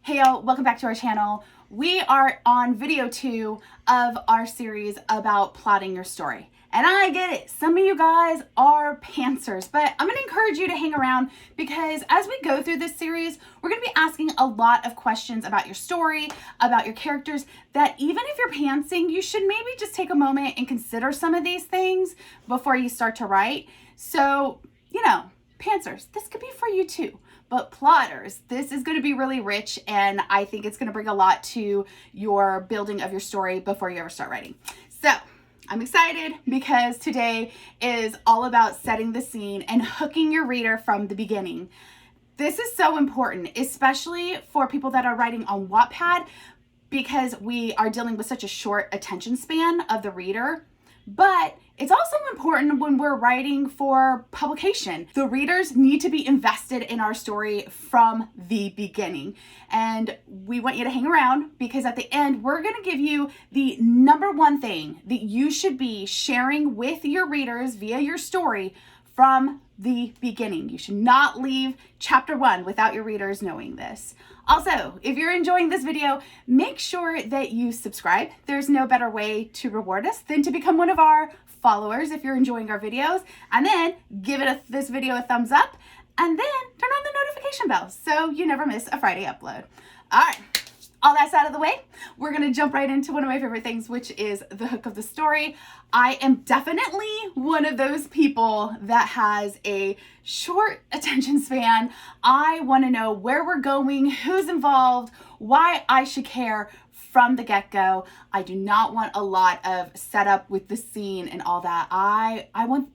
Hey y'all, welcome back to our channel. We are on video 2 of our series about plotting your story. And I get it, some of you guys are pantsers, but I'm gonna encourage you to hang around because as we go through this series, we're gonna be asking a lot of questions about your story, about your characters, that even if you're pantsing, you should maybe just take a moment and consider some of these things before you start to write. So, pantsers, this could be for you too. But plotters, this is going to be really rich, and I think it's going to bring a lot to your building of your story before you ever start writing. So I'm excited because today is all about setting the scene and hooking your reader from the beginning. This is so important, especially for people that are writing on Wattpad, because we are dealing with such a short attention span of the reader. But it's also important when we're writing for publication. The readers need to be invested in our story from the beginning. And we want you to hang around because at the end, we're going to give you the number one thing that you should be sharing with your readers via your story from the beginning. You should not leave chapter 1 without your readers knowing this. Also, if you're enjoying this video, make sure that you subscribe. There's no better way to reward us than to become one of our followers if you're enjoying our videos, and then give this video a thumbs up, and then turn on the notification bell so you never miss a Friday upload. All right. All that's out of the way, we're going to jump right into one of my favorite things, which is the hook of the story. I am definitely one of those people that has a short attention span. I want to know where we're going, who's involved, why I should care from the get-go. I do not want a lot of setup with the scene and all that. I want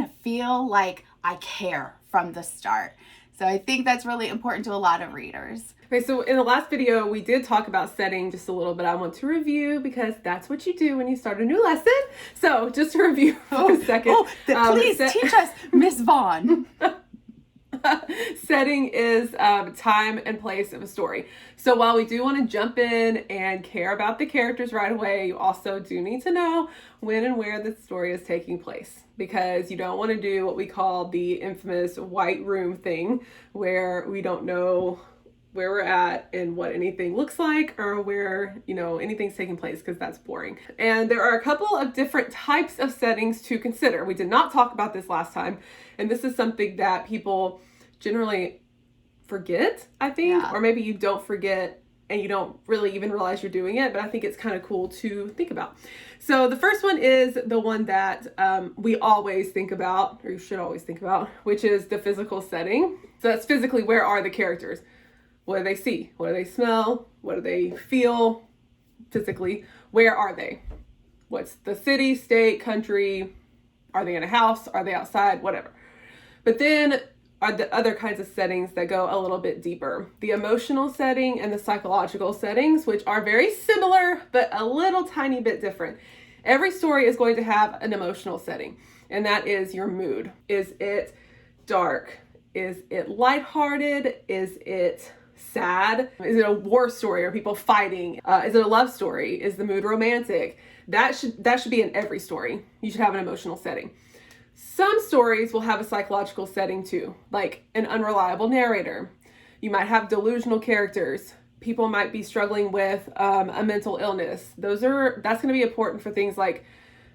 to feel like I care from the start. So I think that's really important to a lot of readers. Okay, so in the last video, we did talk about setting just a little bit. I want to review because that's what you do when you start a new lesson. So just to review for a second. Please teach us, Miss Vaughn. Setting is time and place of a story. So while we do want to jump in and care about the characters right away, you also do need to know when and where the story is taking place, because you don't want to do what we call the infamous white room thing, where we don't know where we're at and what anything looks like or where, anything's taking place, because that's boring. And there are a couple of different types of settings to consider. We did not talk about this last time, and this is something that people generally forget, I think, or maybe you don't forget and you don't really even realize you're doing it, but I think it's kind of cool to think about. So the first one is the one that we always think about, or you should always think about, which is the physical setting. So that's physically, where are the characters? What do they see? What do they smell? What do they feel physically? Where are they? What's the city, state, country? Are they in a house? Are they outside? Whatever. But then are the other kinds of settings that go a little bit deeper. The emotional setting and the psychological settings, which are very similar, but a little tiny bit different. Every story is going to have an emotional setting, and that is your mood. Is it dark? Is it lighthearted? Is it sad? Is it a war story? Are people fighting? Is it a love story? Is the mood romantic? That should be in every story. You should have an emotional setting. Some stories will have a psychological setting too, like an unreliable narrator. You might have delusional characters. People might be struggling with a mental illness. That's going to be important for things like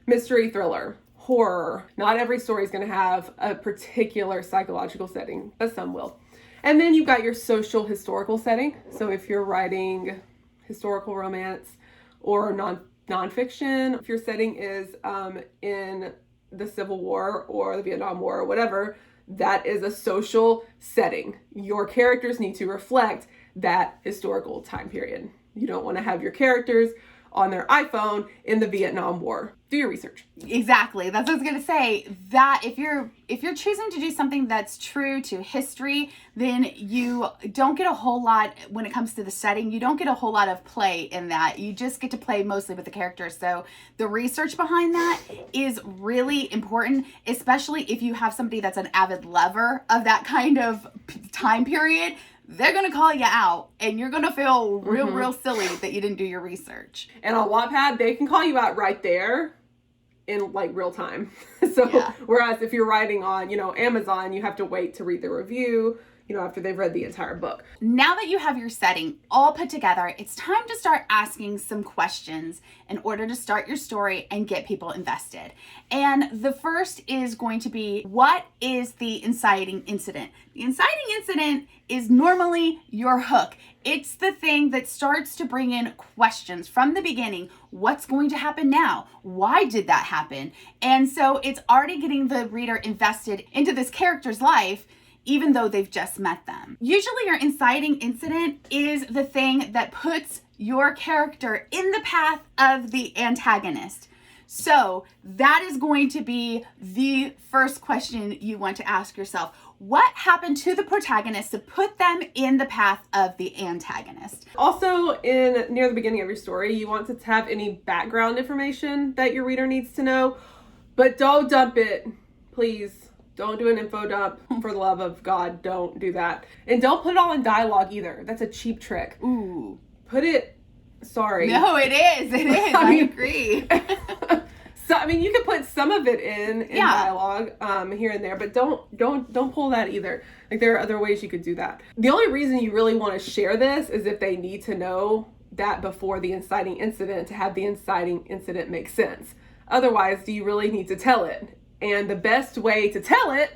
mystery thriller, horror. Not every story is going to have a particular psychological setting, but some will. And then you've got your social historical setting. So if you're writing historical romance or nonfiction, if your setting is in the Civil War or the Vietnam War or whatever, that is a social setting. Your characters need to reflect that historical time period. You don't want to have your characters on their iPhone in the Vietnam War. Do your research. Exactly. That's what I was going to say. That if you're choosing to do something that's true to history, then you don't get a whole lot when it comes to the setting. You don't get a whole lot of play in that. You just get to play mostly with the characters. So the research behind that is really important, especially if you have somebody that's an avid lover of that kind of time period. They're going to call you out and you're going to feel real silly that you didn't do your research. And on Wattpad, they can call you out right there in like real time. So whereas if you're writing on, Amazon, you have to wait to read the review after they've read the entire book. Now that you have your setting all put together, it's time to start asking some questions in order to start your story and get people invested. And the first is going to be, what is the inciting incident? The inciting incident is normally your hook. It's the thing that starts to bring in questions from the beginning. What's going to happen now? Why did that happen? And so it's already getting the reader invested into this character's life, even though they've just met them. Usually your inciting incident is the thing that puts your character in the path of the antagonist. So that is going to be the first question you want to ask yourself. What happened to the protagonist to put them in the path of the antagonist? Also, near the beginning of your story, you want to have any background information that your reader needs to know, but don't dump it, please. Don't do an info dump. For the love of God, don't do that. And don't put it all in dialogue either. That's a cheap trick. Ooh. Sorry. No, it is. It is. I agree. So, you can put some of it in dialogue here and there, but don't pull that either. Like, there are other ways you could do that. The only reason you really want to share this is if they need to know that before the inciting incident to have the inciting incident make sense. Otherwise, do you really need to tell it? And the best way to tell it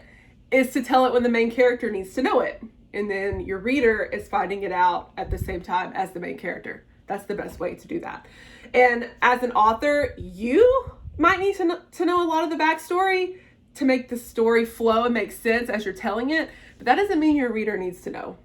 is to tell it when the main character needs to know it. And then your reader is finding it out at the same time as the main character. That's the best way to do that. And as an author, you might need to know a lot of the backstory to make the story flow and make sense as you're telling it. But that doesn't mean your reader needs to know.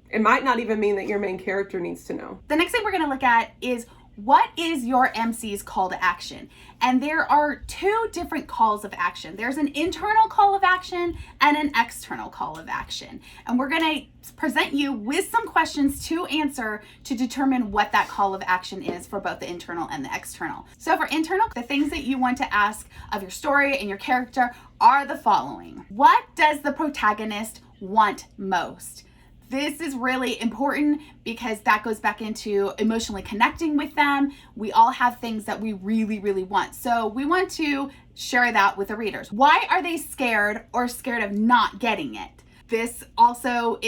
It might not even mean that your main character needs to know. The next thing we're going to look at is, what is your MC's call to action? And there are two different calls of action. There's an internal call of action and an external call of action. And we're going to present you with some questions to answer to determine what that call of action is for both the internal and the external. So for internal, the things that you want to ask of your story and your character are the following. What does the protagonist want most? This is really important because that goes back into emotionally connecting with them. We all have things that we really, really want. So we want to share that with the readers. Why are they scared or scared of not getting it? This also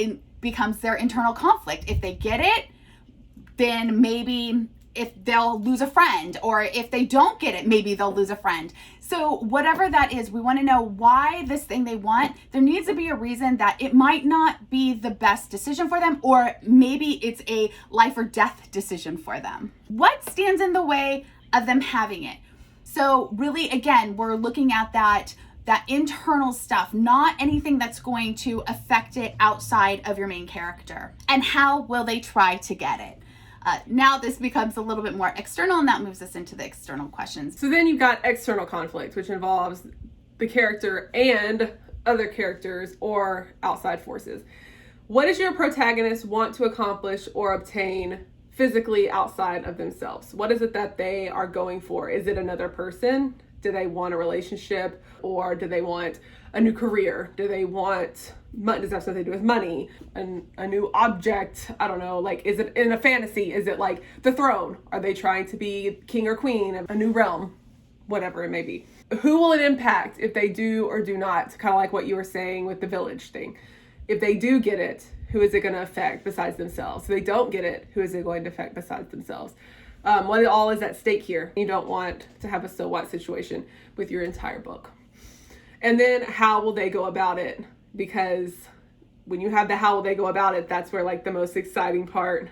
becomes their internal conflict. If they get it, then maybe if they'll lose a friend, or if they don't get it, maybe they'll lose a friend. So whatever that is, we want to know why this thing they want. There needs to be a reason that it might not be the best decision for them, or maybe it's a life or death decision for them. What stands in the way of them having it? So really, again, we're looking at that internal stuff, not anything that's going to affect it outside of your main character. And how will they try to get it? Now this becomes a little bit more external, and that moves us into the external questions. So then you've got external conflict, which involves the character and other characters or outside forces. What does your protagonist want to accomplish or obtain physically outside of themselves? What is it that they are going for? Is it another person? Do they want a relationship, or do they want a new career? Do they want money? Does that have something to do with money? And a new object? I don't know. Like, is it in a fantasy? Is it like the throne? Are they trying to be king or queen of a new realm? Whatever it may be. Who will it impact if they do or do not? Kind of like what you were saying with the village thing. If they do get it, who is it going to affect besides themselves? If they don't get it, who is it going to affect besides themselves? What all is at stake here? You don't want to have a so what situation with your entire book. And then how will they go about it? Because when you have the how will they go about it, that's where like the most exciting part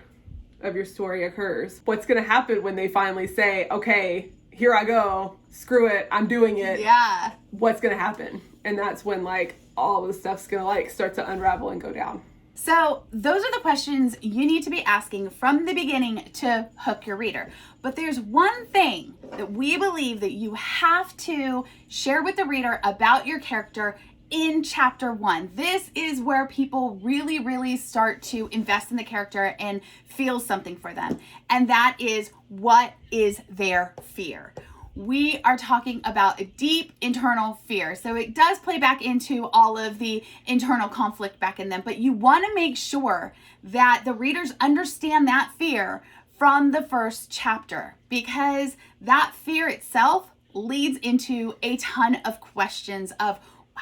of your story occurs. What's going to happen when they finally say, okay, here I go, screw it, I'm doing it. Yeah. What's going to happen? And that's when like all of the stuff's going to like start to unravel and go down. So those are the questions you need to be asking from the beginning to hook your reader. But there's one thing that we believe that you have to share with the reader about your character in chapter 1. This is where people really, really start to invest in the character and feel something for them. And that is, what is their fear? We are talking about a deep internal fear. So it does play back into all of the internal conflict back in them, but you want to make sure that the readers understand that fear from the first chapter, because that fear itself leads into a ton of questions of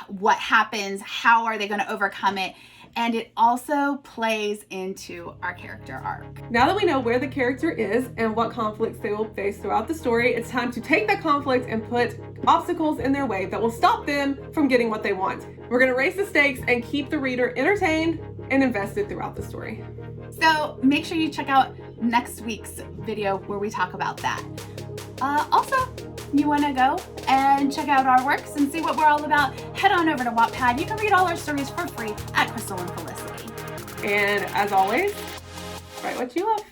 what happens, how are they going to overcome it, and it also plays into our character arc. Now that we know where the character is and what conflicts they will face throughout the story, it's time to take that conflict and put obstacles in their way that will stop them from getting what they want. We're going to raise the stakes and keep the reader entertained and invested throughout the story. So make sure you check out next week's video where we talk about that. Also, you want to go and check out our works and see what we're all about, head on over to Wattpad. You can read all our stories for free at Crystal and Felicity. And as always, write what you love.